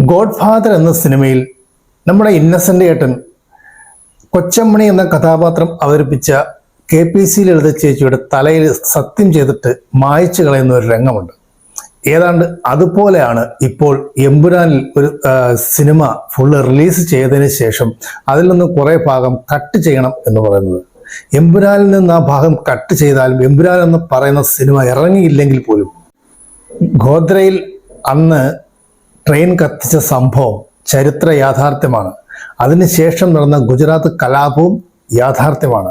God father എന്ന സിനിമയിൽ നമ്മുടെ ഇന്നസെന്റ് ഏട്ടൻ കൊച്ചമ്മണി എന്ന കഥാപാത്രം അവതരിപ്പിച്ച KPC ലളിത ചേച്ചിയുടെ തലയിൽ സത്യം ചെയ്തിട്ട് മായ്ച്ചു കളയുന്ന ഒരു രംഗമുണ്ട്. ഏതാണ്ട് അതുപോലെയാണ് ഇപ്പോൾ എമ്പുരാനിൽ ഒരു സിനിമ ഫുള്ള് റിലീസ് ചെയ്തതിന് ശേഷം അതിൽ നിന്ന് കുറേ ഭാഗം കട്ട് ചെയ്യണം എന്ന് പറയുന്നത്. എമ്പുരാനിൽ നിന്ന് ആ ഭാഗം കട്ട് ചെയ്താലും എമ്പുരാൻ എന്ന് പറയുന്ന സിനിമ ഇറങ്ങിയില്ലെങ്കിൽ പോലും ഗോദ്രയിൽ അന്ന് ട്രെയിൻ കത്തിച്ച സംഭവം ചരിത്ര യാഥാർത്ഥ്യമാണ്. അതിനുശേഷം നടന്ന ഗുജറാത്ത് കലാപവും യാഥാർത്ഥ്യമാണ്.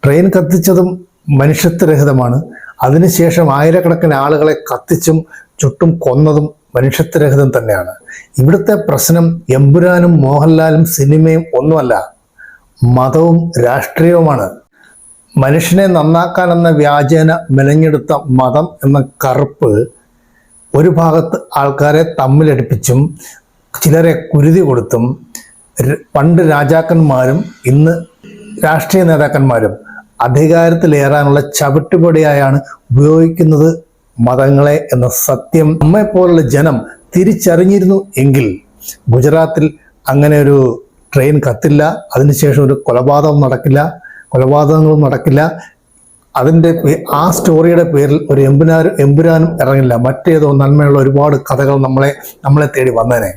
ട്രെയിൻ കത്തിച്ചതും മനുഷ്യത്വരഹിതമാണ്. അതിനുശേഷം ആയിരക്കണക്കിന് ആളുകളെ കത്തിച്ചും ചുട്ടും കൊന്നതും മനുഷ്യത്വരഹിതം തന്നെയാണ്. ഇവിടുത്തെ പ്രശ്നം എമ്പുരാനും മോഹൻലാലും സിനിമയും ഒന്നുമല്ല, മതവും രാഷ്ട്രീയവുമാണ്. മനുഷ്യനെ നന്നാക്കാനെന്ന വ്യാജേന മെനഞ്ഞെടുത്ത മതം എന്ന കറുപ്പ് ഒരു ഭാഗത്ത് ആൾക്കാരെ തമ്മിലടിപ്പിച്ചും ചിലരെ കുരുതി കൊടുത്തും പണ്ട് രാജാക്കന്മാരും ഇന്ന് രാഷ്ട്രീയ നേതാക്കന്മാരും അധികാരത്തിലേറാനുള്ള ചവിട്ടുപടിയായാണ് ഉപയോഗിക്കുന്നത് മതങ്ങളെ എന്ന സത്യം നമ്മെപ്പോലുള്ള ജനം തിരിച്ചറിഞ്ഞിരുന്നു എങ്കിൽ ഗുജറാത്തിൽ അങ്ങനെ ഒരു ട്രെയിൻ കത്തില്ല, അതിനുശേഷം ഒരു കൊലപാതകങ്ങളും നടക്കില്ല. അതിൻ്റെ ആ സ്റ്റോറിയുടെ പേരിൽ ഒരു എമ്പുരാനും ഇറങ്ങില്ല. മറ്റേതോ നന്മയുള്ള ഒരുപാട് കഥകൾ നമ്മളെ തേടി വന്നേനെ.